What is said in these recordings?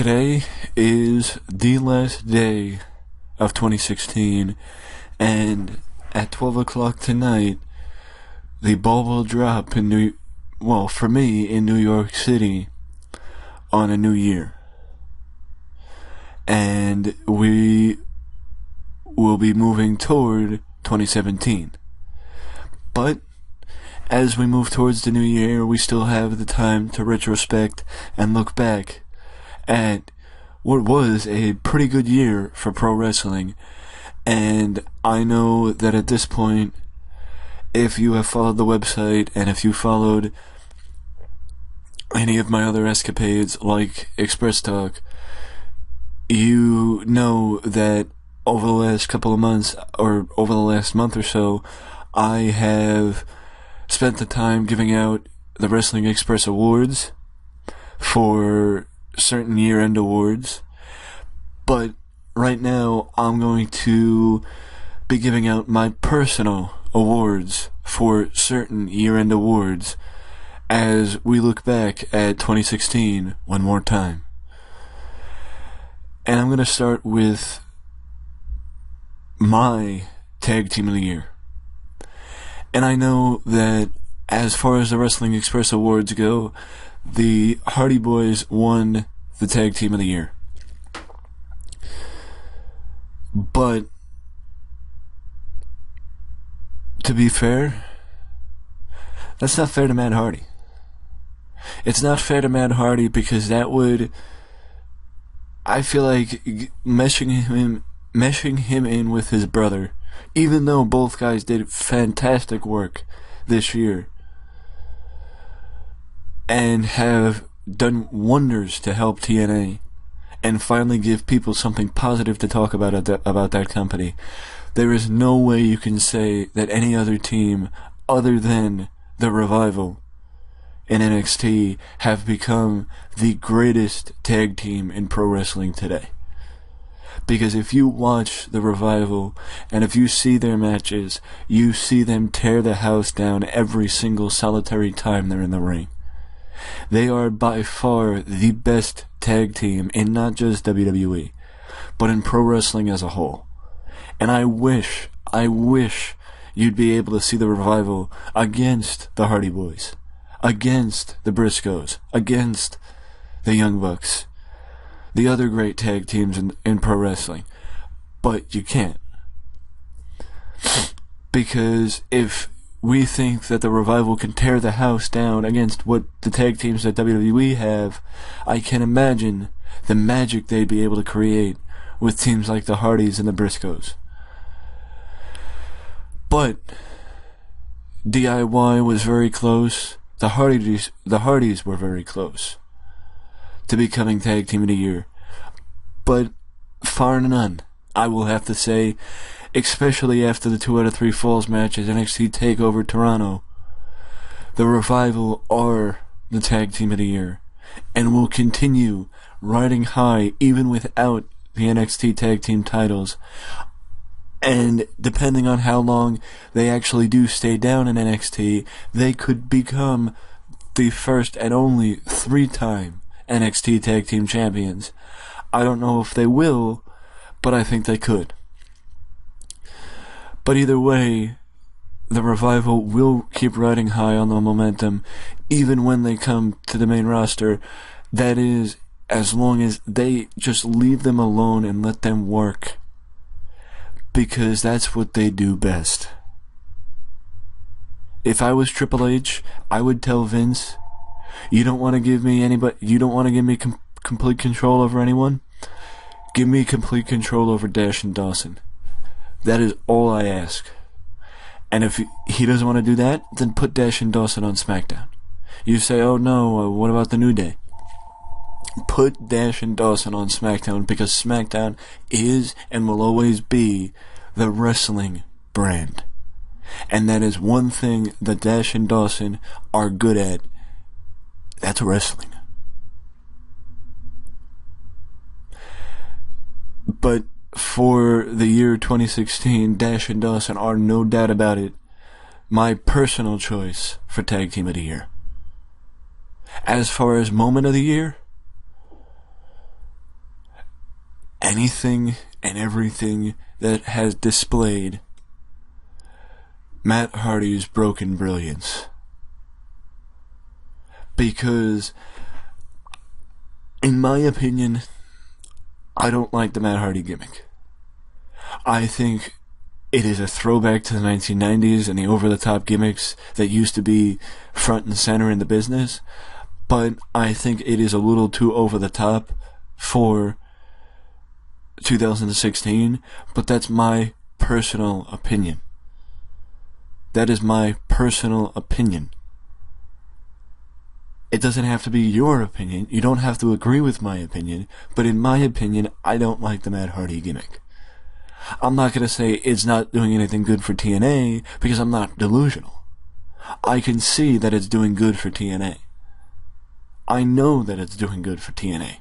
Today is the last day of 2016, and at 12 o'clock tonight, the ball will drop for me, in New York City on a new year. And we will be moving toward 2017. But as we move towards the new year, we still have the time to retrospect and look back at what was a pretty good year for pro wrestling. And I know that at this point, if you have followed the website and if you followed any of my other escapades like Express Talk, you know that over the last couple of months, or over the last month or so, I have spent the time giving out the Wrestling Express Awards for certain year-end awards. But right now, I'm going to be giving out my personal awards for certain year-end awards as we look back at 2016 one more time. And I'm going to start with my Tag Team of the Year. And I know that as far as the Wrestling Express Awards go, the Hardy Boys won the Tag Team of the Year. But to be fair, that's not fair to Matt Hardy. It's not fair to Matt Hardy because that would, I feel like, meshing him in with his brother, even though both guys did fantastic work this year and have done wonders to help TNA and finally give people something positive to talk about that company. There is no way you can say that any other team other than the Revival in NXT have become the greatest tag team in pro wrestling today. Because if you watch the Revival and if you see their matches, you see them tear the house down every single solitary time they're in the ring. They are by far the best tag team in not just WWE, but in pro wrestling as a whole. And I wish you'd be able to see the Revival against the Hardy Boys, against the Briscoes, against the Young Bucks, the other great tag teams in pro wrestling. But you can't. Because if we think that the Revival can tear the house down against what the tag teams that WWE have, I can imagine the magic they'd be able to create with teams like the Hardys and the Briscoes. But DIY was very close. The Hardys were very close to becoming Tag Team of the Year. But far and none, I will have to say, especially after the 2 out of 3 Falls matches NXT TakeOver Toronto, the Revival are the Tag Team of the Year and will continue riding high even without the NXT Tag Team titles. And depending on how long they actually do stay down in NXT, they could become the first and only 3-time NXT Tag Team Champions. I don't know if they will, but I think they could. But either way, the Revival will keep riding high on the momentum, even when they come to the main roster. That is, as long as they just leave them alone and let them work. Because that's what they do best. If I was Triple H, I would tell Vince, you don't want to give me complete control over anyone? Give me complete control over Dash and Dawson. That is all I ask. And if he doesn't want to do that, then put Dash and Dawson on SmackDown. You say, oh no, what about the New Day? Put Dash and Dawson on SmackDown, because SmackDown is and will always be the wrestling brand. And that is one thing that Dash and Dawson are good at. That's wrestling. But for the year 2016, Dash and Dawson are, no doubt about it, my personal choice for Tag Team of the Year. As far as Moment of the Year, anything and everything that has displayed Matt Hardy's broken brilliance. Because, in my opinion, I don't like the Matt Hardy gimmick. I think it is a throwback to the 1990s and the over-the-top gimmicks that used to be front and center in the business, but I think it is a little too over-the-top for 2016, but that's my personal opinion. That is my personal opinion. It doesn't have to be your opinion. You don't have to agree with my opinion, but in my opinion, I don't like the Matt Hardy gimmick. I'm not going to say it's not doing anything good for TNA, because I'm not delusional. I can see that it's doing good for TNA. I know that it's doing good for TNA.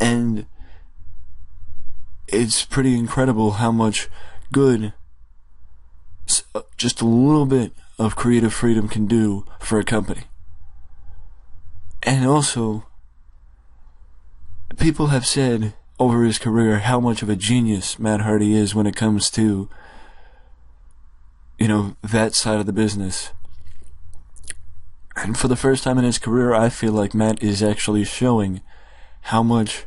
And it's pretty incredible how much good just a little bit of creative freedom can do for a company. And also, people have said over his career how much of a genius Matt Hardy is when it comes to, that side of the business. And for the first time in his career, I feel like Matt is actually showing how much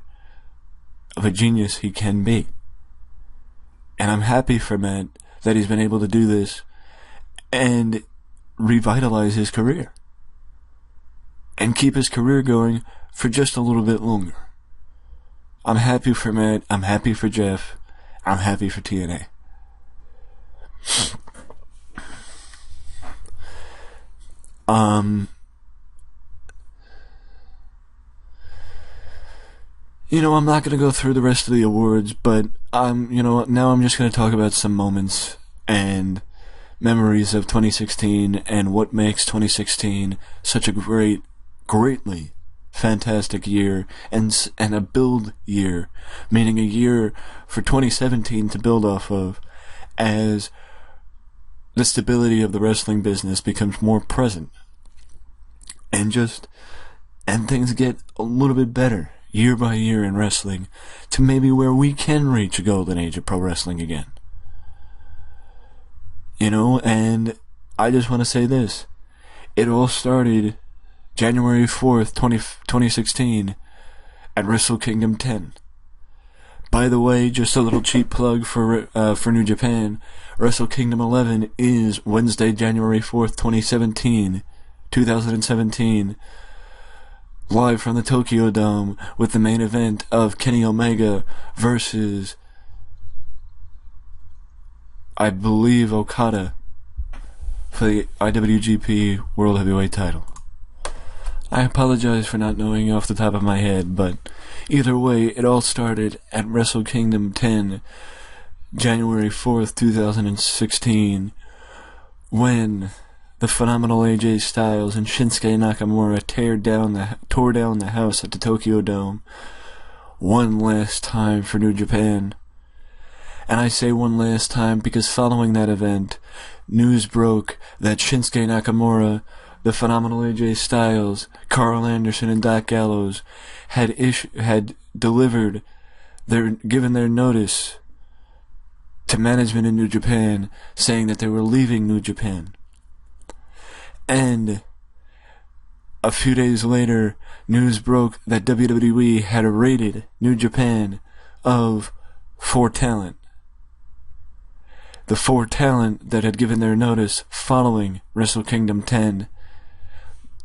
of a genius he can be. And I'm happy for Matt that he's been able to do this and revitalize his career. And keep his career going for just a little bit longer. I'm happy for Matt, I'm happy for Jeff, I'm happy for TNA. I'm not going to go through the rest of the awards, but now I'm just going to talk about some moments and memories of 2016 and what makes 2016 such a greatly fantastic year and a build year, meaning a year for 2017 to build off of as the stability of the wrestling business becomes more present and things get a little bit better year by year in wrestling to maybe where we can reach a golden age of pro wrestling again. And I just want to say this. It all started January 4th, 2016 at Wrestle Kingdom 10. By the way, just a little cheap plug for New Japan. Wrestle Kingdom 11 is Wednesday, January 4th, 2017, live from the Tokyo Dome with the main event of Kenny Omega versus, I believe, Okada for the IWGP World Heavyweight title. I apologize for not knowing off the top of my head, but either way, it all started at Wrestle Kingdom 10, January 4th, 2016, when the phenomenal AJ Styles and Shinsuke Nakamura tore down the house at the Tokyo Dome one last time for New Japan. And I say one last time because following that event, news broke that Shinsuke Nakamura, the phenomenal AJ Styles, Carl Anderson, and Doc Gallows had given their notice to management in New Japan, saying that they were leaving New Japan. And a few days later, news broke that WWE had raided New Japan of 4 talent. The 4 talent that had given their notice following Wrestle Kingdom 10.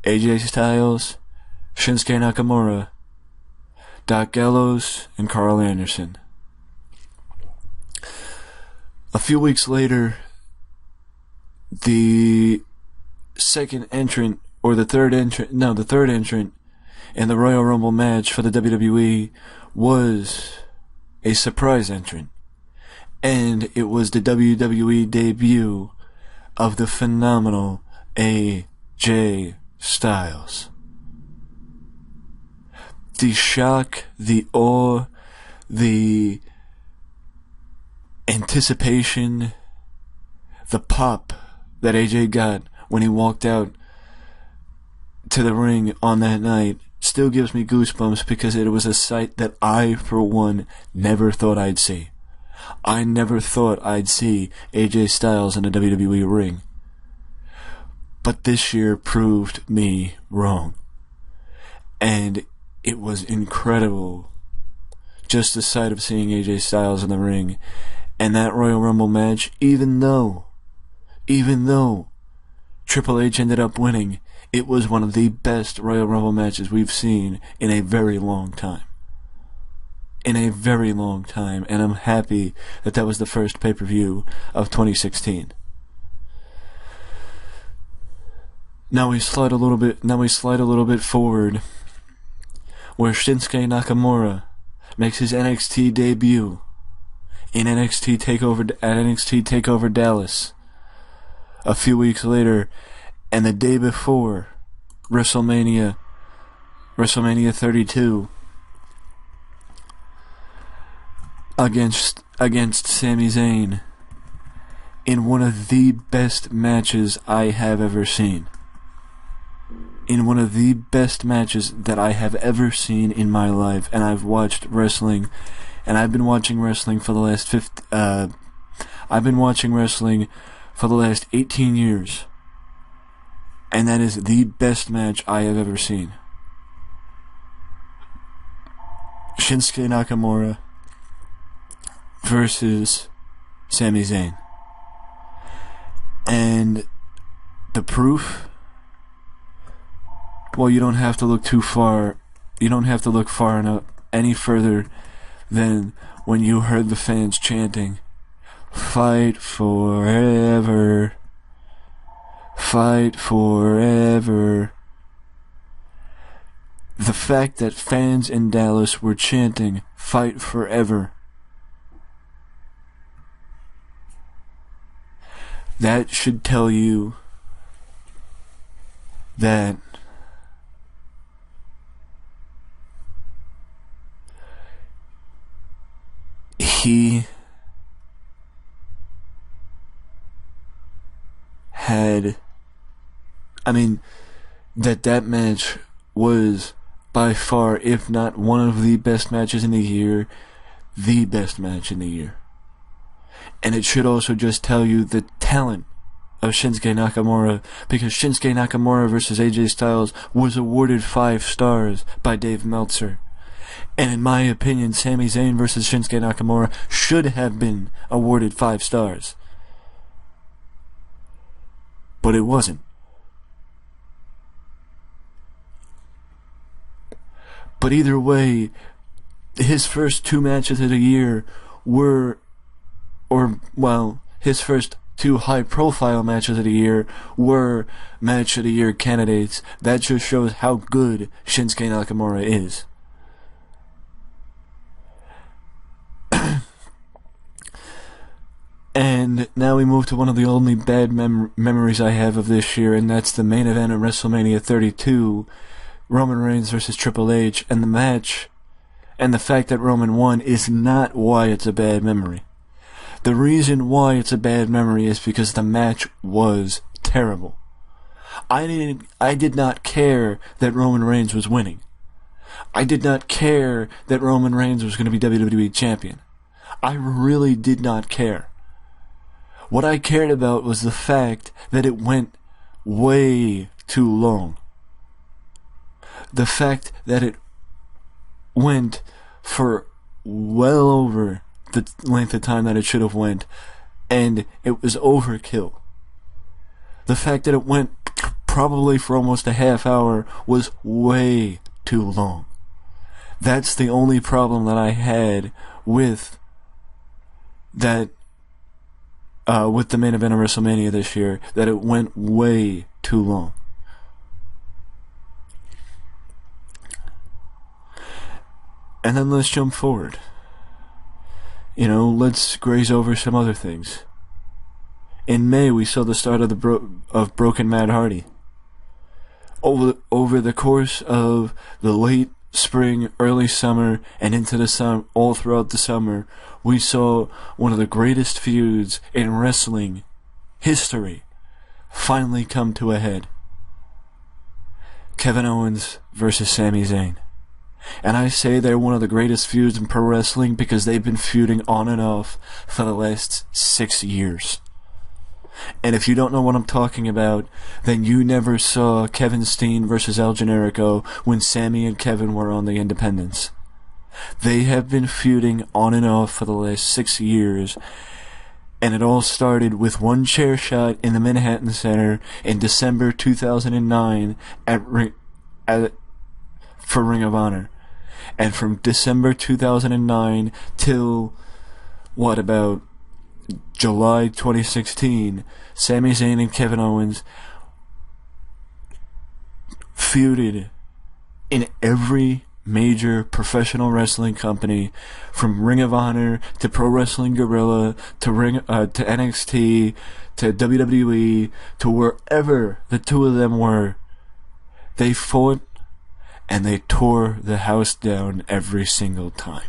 AJ Styles, Shinsuke Nakamura, Doc Gallows, and Carl Anderson. A few weeks later, the third entrant in the Royal Rumble match for the WWE was a surprise entrant. And it was the WWE debut of the phenomenal AJ Styles. The shock, the awe, the anticipation, the pop that AJ got when he walked out to the ring on that night still gives me goosebumps because it was a sight that I, for one, never thought I'd see. I never thought I'd see AJ Styles in a WWE ring. But this year proved me wrong. And it was incredible. Just the sight of seeing AJ Styles in the ring. And that Royal Rumble match, even though Triple H ended up winning, it was one of the best Royal Rumble matches we've seen in a very long time. In a very long time. And I'm happy that that was the first pay-per-view of 2016. Now we slide a little bit forward, where Shinsuke Nakamura makes his NXT debut in NXT Takeover Dallas a few weeks later, and the day before WrestleMania 32 against Sami Zayn in one of the best matches I have ever seen. In one of the best matches that I have ever seen in my life, and I've watched wrestling, and I've been watching wrestling for the last 18 years, and that is the best match I have ever seen. Shinsuke Nakamura versus Sami Zayn, and the proof. Well, you don't have to look too far. You don't have to look far enough any further than when you heard the fans chanting, "Fight forever. Fight forever." The fact that fans in Dallas were chanting, "Fight forever," that should tell you that he had, that match was by far, if not one of the best matches in the year, the best match in the year. And it should also just tell you the talent of Shinsuke Nakamura, because Shinsuke Nakamura versus AJ Styles was awarded 5 stars by Dave Meltzer. And in my opinion, Sami Zayn versus Shinsuke Nakamura should have been awarded 5 stars. But it wasn't. But either way, his first 2 matches of the year his first 2 high-profile matches of the year were Match of the Year candidates. That just shows how good Shinsuke Nakamura is. And now we move to one of the only bad memories I have of this year, and that's the main event of WrestleMania 32, Roman Reigns versus Triple H, and the match, and the fact that Roman won is not why it's a bad memory. The reason why it's a bad memory is because the match was terrible. I did not care that Roman Reigns was winning. I did not care that Roman Reigns was going to be WWE Champion. I really did not care. What I cared about was the fact that it went way too long. The fact that it went for well over the length of time that it should have went, and it was overkill. The fact that it went probably for almost a half hour was way too long. That's the only problem that I had with that, with the main event of WrestleMania this year, that it went way too long. And then let's jump forward. Let's graze over some other things. In May, we saw the start of Broken Matt Hardy. Over the course of the late spring, early summer, and into the summer, all throughout the summer, we saw one of the greatest feuds in wrestling history finally come to a head. Kevin Owens versus Sami Zayn. And I say they're one of the greatest feuds in pro wrestling because they've been feuding on and off for the last 6 years. And if you don't know what I'm talking about, then you never saw Kevin Steen versus El Generico when Sammy and Kevin were on the Independents. They have been feuding on and off for the last 6 years, and it all started with one chair shot in the Manhattan Center in December 2009 for Ring of Honor. And from December 2009 till, about July 2016, Sami Zayn and Kevin Owens feuded in every major professional wrestling company, from Ring of Honor to Pro Wrestling Guerrilla to NXT to WWE to wherever the two of them were. They fought and they tore the house down every single time.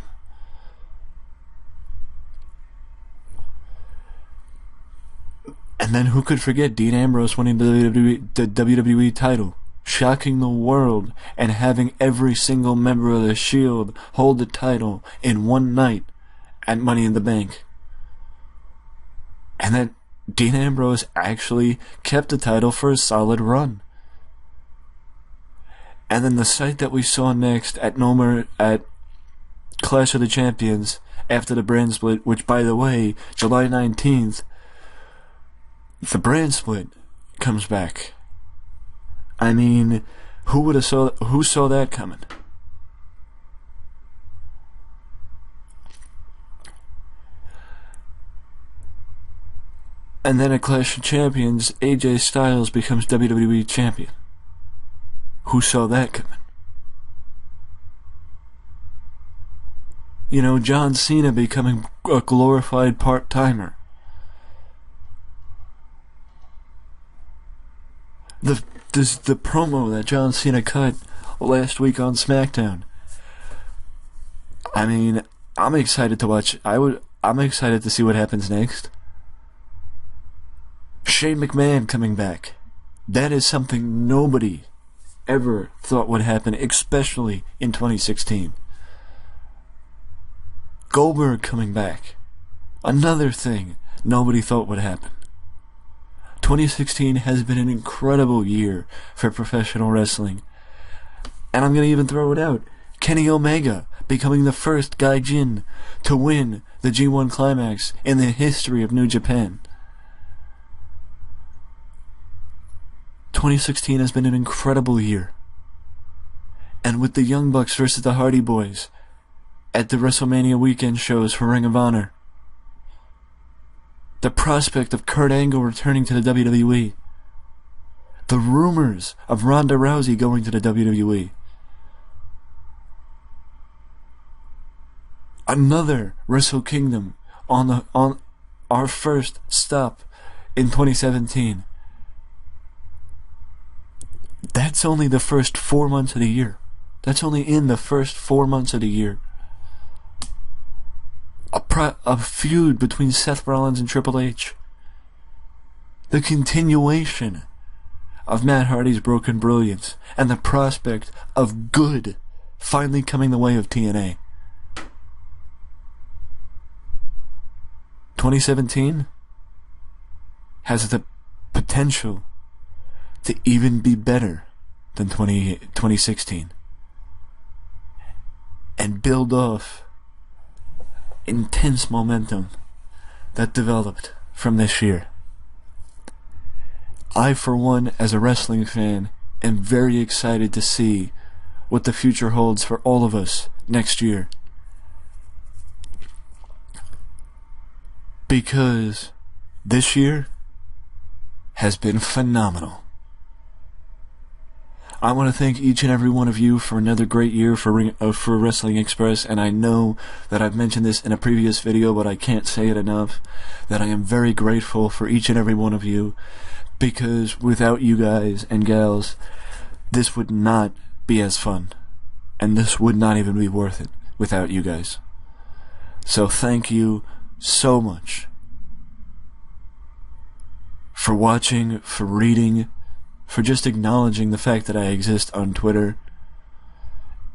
And then who could forget Dean Ambrose winning the WWE title, shocking the world, and having every single member of the Shield hold the title in one night at Money in the Bank. And then Dean Ambrose actually kept the title for a solid run. And then the sight that we saw next at Clash of the Champions after the brand split, which, by the way, July 19th, the brand split comes back. I mean, who saw that coming? And then at Clash of Champions, AJ Styles becomes WWE Champion. Who saw that coming? You know, John Cena becoming a glorified part-timer. The promo that John Cena cut last week on SmackDown. I mean, I'm excited to watch. I'm excited to see what happens next. Shane McMahon coming back. That is something nobody ever thought would happen, especially in 2016. Goldberg coming back. Another thing nobody thought would happen. 2016 has been an incredible year for professional wrestling. And I'm going to even throw it out. Kenny Omega becoming the first Gaijin to win the G1 Climax in the history of New Japan. 2016 has been an incredible year. And with the Young Bucks versus the Hardy Boys at the WrestleMania weekend shows for Ring of Honor, the prospect of Kurt Angle returning to the WWE, the rumors of Ronda Rousey going to the WWE, another Wrestle Kingdom on our first stop in 2017. That's only the first 4 months of the year. That's only in the first 4 months of the year. A feud between Seth Rollins and Triple H. The continuation of Matt Hardy's Broken Brilliance, and the prospect of good finally coming the way of TNA. 2017 has the potential to even be better than 2016 and build off intense momentum that developed from this year. I, for one, as a wrestling fan, am very excited to see what the future holds for all of us next year. Because this year has been phenomenal. I want to thank each and every one of you for another great year for Wrestling Express, and I know that I've mentioned this in a previous video, but I can't say it enough, that I am very grateful for each and every one of you, because without you guys and gals, this would not be as fun, and this would not even be worth it without you guys. So thank you so much for watching, for reading, for just acknowledging the fact that I exist on Twitter.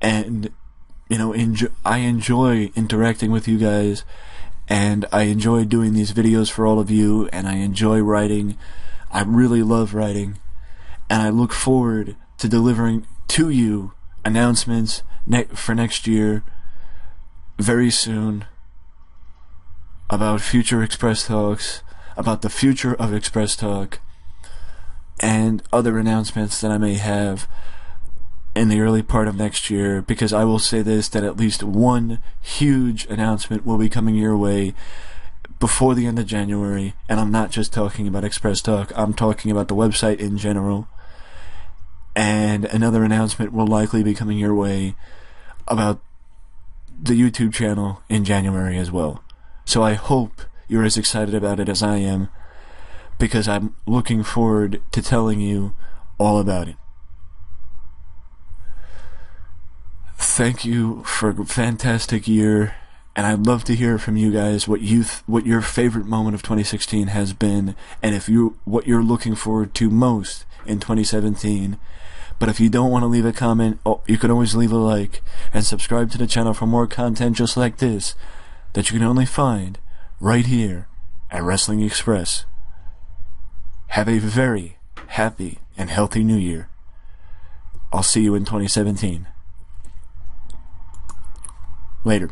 And, you know, I enjoy interacting with you guys, and I enjoy doing these videos for all of you, and I enjoy writing. I really love writing, and I look forward to delivering to you announcements for next year very soon about future Express Talks, about the future of Express Talk, and other announcements that I may have in the early part of next year, because I will say this, that at least one huge announcement will be coming your way before the end of January, and I'm not just talking about Express Talk, I'm talking about the website in general, and another announcement will likely be coming your way about the YouTube channel in January as well. So I hope you're as excited about it as I am, because I'm looking forward to telling you all about it. Thank you for a fantastic year, and I'd love to hear from you guys what your favorite moment of 2016 has been, and what you're looking forward to most in 2017. But if you don't want to leave a comment, you can always leave a like and subscribe to the channel for more content just like this that you can only find right here at Wrestling Express. Have a very happy and healthy new year. I'll see you in 2017. Later.